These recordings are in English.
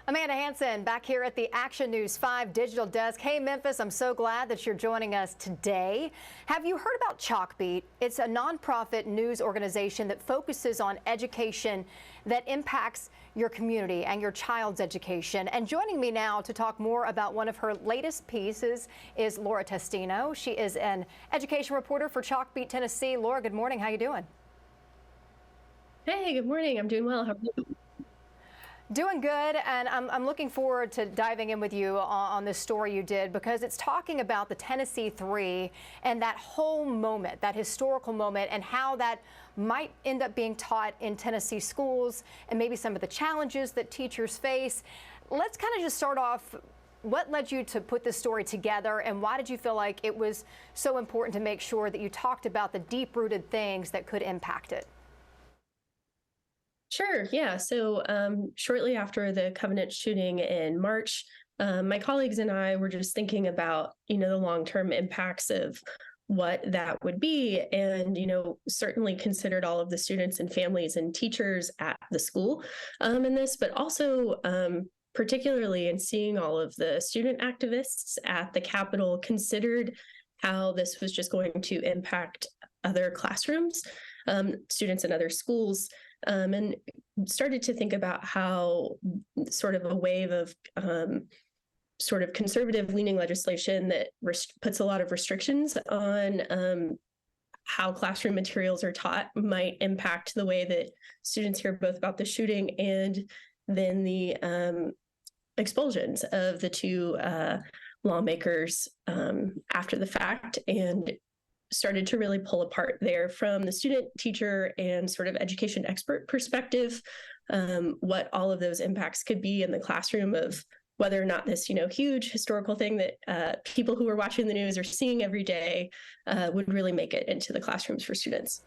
Amanda Hansen back here at the Action News 5 digital desk. Hey, Memphis, I'm so glad that you're joining us today. Have you heard about Chalkbeat? It's a nonprofit news organization that focuses on education that impacts your community and your child's education. And joining me now to talk more about one of her latest pieces is Laura Testino. She is an education reporter for Chalkbeat, Tennessee. Laura, good morning. How you doing? Hey, good morning. I'm doing well. How are you? Doing good, and I'm looking forward to diving in with you on this story you did, because it's talking about the Tennessee Three and that whole moment, that historical moment, and how that might end up being taught in Tennessee schools and maybe some of the challenges that teachers face. Let's kind of just start off. What led you to put this story together, and why did you feel like it was so important to make sure that you talked about the deep-rooted things that could impact it? Sure. Yeah. So shortly after the Covenant shooting in March, my colleagues and I were just thinking about, the long-term impacts of what that would be, and, certainly considered all of the students and families and teachers at the school in this, but also particularly in seeing all of the student activists at the Capitol, considered how this was just going to impact other classrooms, students in other schools. And started to think about how sort of a wave of sort of conservative leaning legislation that puts a lot of restrictions on how classroom materials are taught might impact the way that students hear both about the shooting and then the expulsions of the two lawmakers after the fact, and started to really pull apart there from the student, teacher, and sort of education expert perspective, what all of those impacts could be in the classroom, of whether or not this, huge historical thing that people who are watching the news are seeing every day would really make it into the classrooms for students.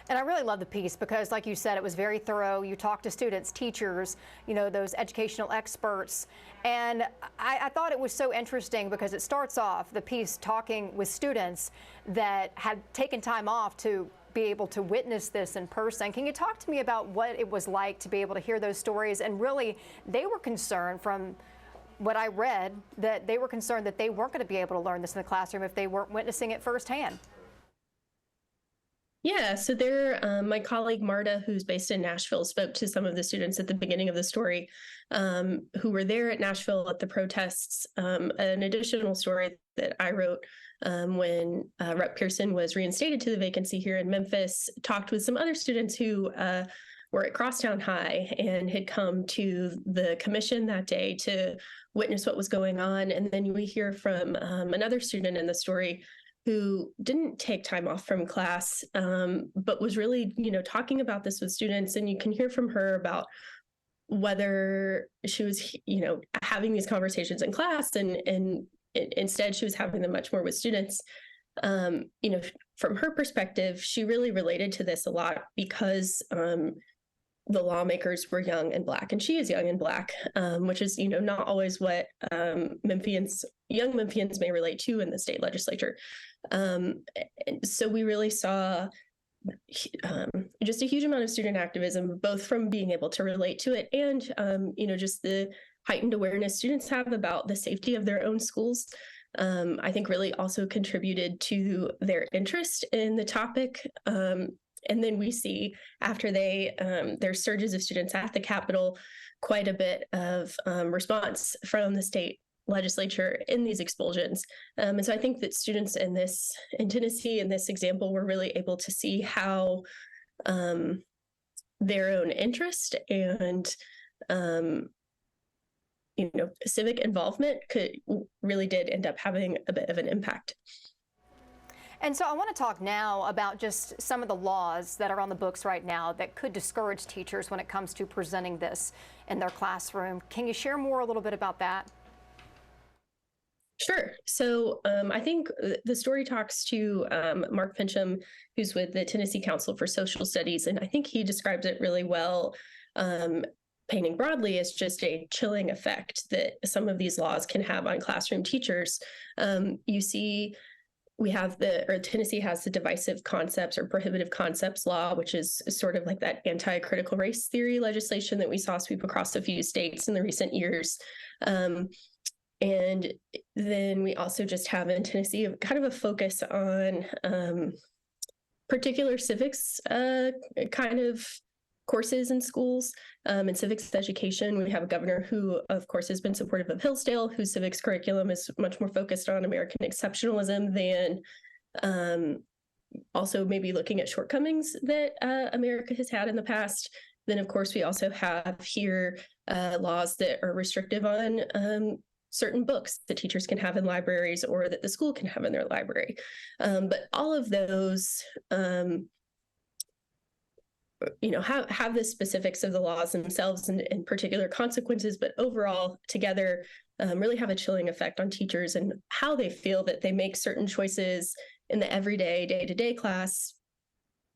And I really love the piece because, like you said, it was very thorough. You talked to students, teachers, those educational experts. And I thought it was so interesting because it starts off the piece talking with students that had taken time off to be able to witness this in person. Can you talk to me about what it was like to be able to hear those stories? And really, they were concerned, from what I read, that they were concerned that they weren't going to be able to learn this in the classroom if they weren't witnessing it firsthand. Yeah, so there, my colleague Marta, who's based in Nashville, spoke to some of the students at the beginning of the story who were there at Nashville at the protests. An additional story that I wrote when Rep. Pearson was reinstated to the vacancy here in Memphis, talked with some other students who were at Crosstown High and had come to the commission that day to witness what was going on. And then we hear from another student in the story who didn't take time off from class, but was really, talking about this with students. And you can hear from her about whether she was, having these conversations in class, and instead she was having them much more with students. From her perspective, she really related to this a lot because the lawmakers were young and Black, and she is young and Black, which is, not always what young Memphians may relate to in the state legislature. So we really saw just a huge amount of student activism, both from being able to relate to it and, just the heightened awareness students have about the safety of their own schools. I think really also contributed to their interest in the topic. And then we see, after there's surges of students at the Capitol, quite a bit of response from the state legislature in these expulsions. And so I think that students in Tennessee, in this example, were really able to see how their own interest and civic involvement really did end up having a bit of an impact. And so I want to talk now about just some of the laws that are on the books right now that could discourage teachers when it comes to presenting this in their classroom. Can you share more a little bit about that? Sure. So I think the story talks to Mark Fincham, who's with the Tennessee Council for Social Studies, and I think he describes it really well, painting broadly as just a chilling effect that some of these laws can have on classroom teachers. You see Tennessee has the divisive concepts or prohibitive concepts law, which is sort of like that anti-critical race theory legislation that we saw sweep across a few states in the recent years. And then we also just have in Tennessee kind of a focus on particular civics kind of courses in schools and civics education. We have a governor who, of course, has been supportive of Hillsdale, whose civics curriculum is much more focused on American exceptionalism than also maybe looking at shortcomings that America has had in the past. Then, of course, we also have here laws that are restrictive on certain books that teachers can have in libraries or that the school can have in their library. But all of those have the specifics of the laws themselves and particular consequences, but overall together really have a chilling effect on teachers and how they feel that they make certain choices in the everyday, day-to-day class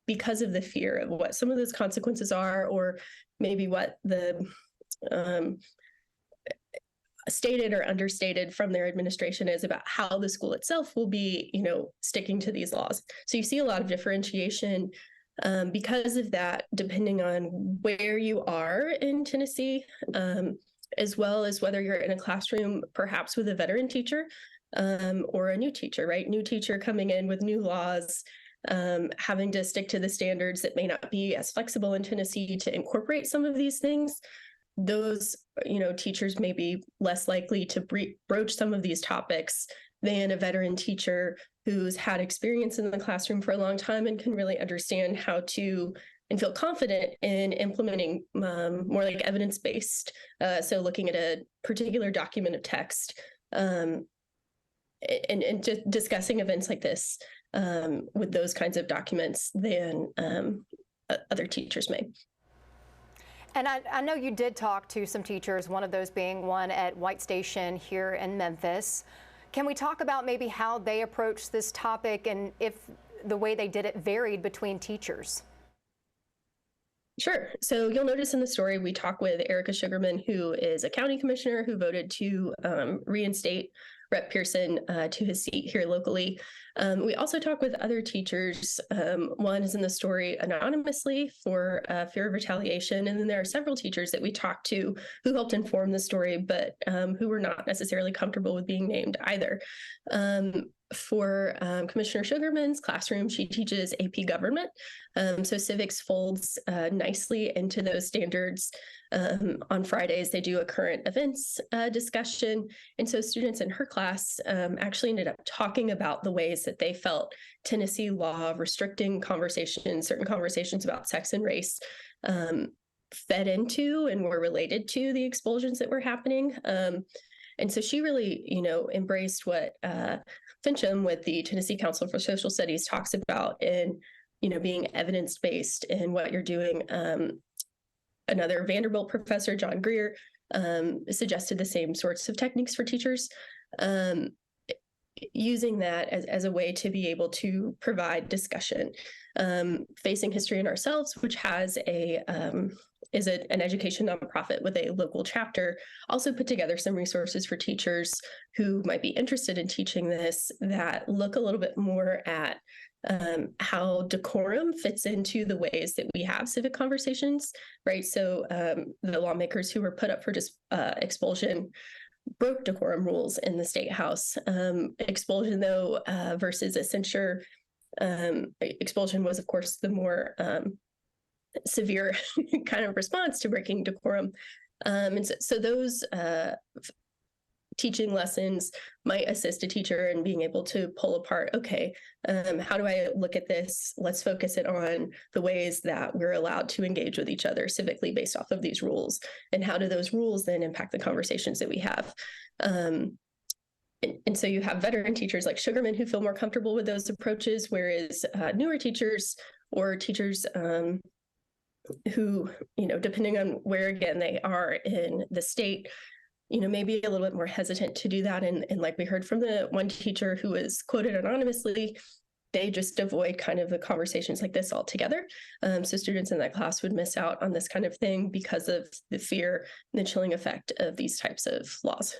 because of the fear of what some of those consequences are, or maybe what the stated or understated from their administration is about how the school itself will be, sticking to these laws. So you see a lot of differentiation because of that, depending on where you are in Tennessee, as well as whether you're in a classroom, perhaps with a veteran teacher or a new teacher, right? New teacher coming in with new laws, having to stick to the standards that may not be as flexible in Tennessee to incorporate some of these things. Those, teachers may be less likely to broach some of these topics than a veteran teacher who's had experience in the classroom for a long time and can really understand how to and feel confident in implementing more like evidence-based. So looking at a particular document of text and just discussing events like this with those kinds of documents than other teachers may. And I know you did talk to some teachers, one of those being one at White Station here in Memphis. Can we talk about maybe how they approached this topic and if the way they did it varied between teachers? Sure. So you'll notice in the story, we talk with Erica Sugarman, who is a county commissioner who voted to reinstate Rep. Pearson to his seat here locally. We also talk with other teachers. One is in the story anonymously for fear of retaliation. And then there are several teachers that we talked to who helped inform the story, but who were not necessarily comfortable with being named either. For Commissioner Sugarman's classroom, she teaches AP government. So civics folds nicely into those standards. On Fridays, they do a current events discussion. And so students in her class actually ended up talking about the ways that they felt Tennessee law restricting conversations, certain conversations about sex and race, fed into and were related to the expulsions that were happening. And so she really, embraced what Fincham with the Tennessee Council for Social Studies talks about in, being evidence-based in what you're doing. Another Vanderbilt professor, John Greer, suggested the same sorts of techniques for teachers, using that as a way to be able to provide discussion. Facing History in Ourselves, which has is an education nonprofit with a local chapter, also put together some resources for teachers who might be interested in teaching this that look a little bit more at how decorum fits into the ways that we have civic conversations, right? So the lawmakers who were put up for expulsion broke decorum rules in the State House. Expulsion, though, versus a censure, expulsion was, of course, the more severe kind of response to breaking decorum. And so those teaching lessons might assist a teacher in being able to pull apart, okay, how do I look at this? Let's focus it on the ways that we're allowed to engage with each other civically based off of these rules. And how do those rules then impact the conversations that we have? And so you have veteran teachers like Sugarman who feel more comfortable with those approaches, whereas newer teachers or teachers who, depending on where, again, they are in the state, maybe a little bit more hesitant to do that. And like we heard from the one teacher who was quoted anonymously, they just avoid kind of the conversations like this altogether. So students in that class would miss out on this kind of thing because of the fear and the chilling effect of these types of laws.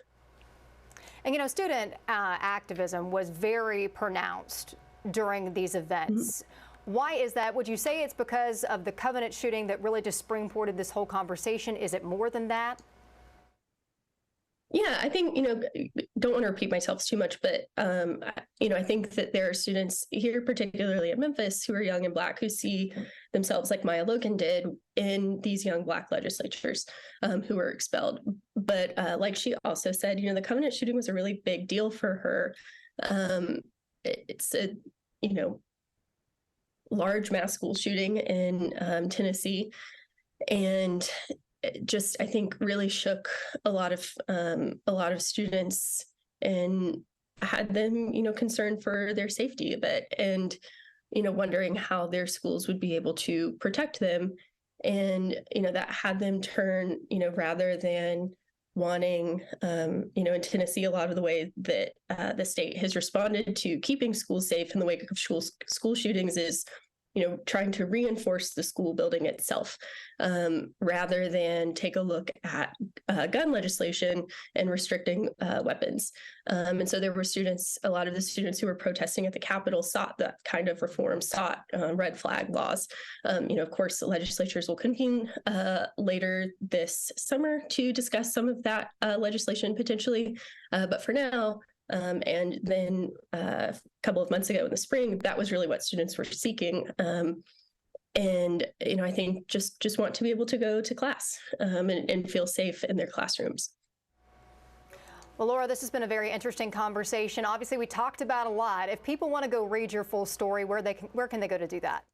And student activism was very pronounced during these events. Why is that? Would you say it's because of the Covenant shooting that really just springboarded this whole conversation? Is it more than that? Yeah, I think, don't want to repeat myself too much, but, I think that there are students here, particularly at Memphis, who are young and Black, who see themselves, like Maya Logan did, in these young Black legislatures who were expelled. But like she also said, the Covenant shooting was a really big deal for her. It's a, large mass school shooting in Tennessee. And it just, I think, really shook a lot of students and had them, concerned for their safety a bit, and wondering how their schools would be able to protect them. And that had them turn, rather than wanting, in Tennessee, a lot of the way that the state has responded to keeping schools safe in the wake of school shootings is trying to reinforce the school building itself, rather than take a look at gun legislation and restricting weapons. And so there were a lot of the students who were protesting at the Capitol sought that kind of reform, sought red flag laws. Of course, the legislatures will convene later this summer to discuss some of that legislation potentially. But for now, and then a couple of months ago in the spring, that was really what students were seeking. And, I think just want to be able to go to class and feel safe in their classrooms. Well, Laura, this has been a very interesting conversation. Obviously, we talked about a lot. If people want to go read your full story, where can they go to do that?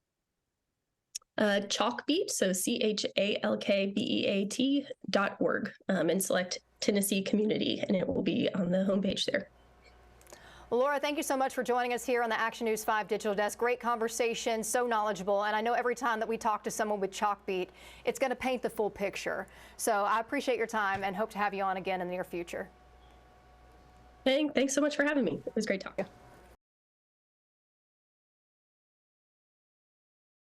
Chalkbeat, so CHALKBEAT.org, and select Tennessee Community, and it will be on the homepage there. Well, Laura, thank you so much for joining us here on the Action News 5 Digital Desk. Great conversation, so knowledgeable. And I know every time that we talk to someone with Chalkbeat, it's going to paint the full picture. So I appreciate your time and hope to have you on again in the near future. Thanks so much for having me. It was great talking.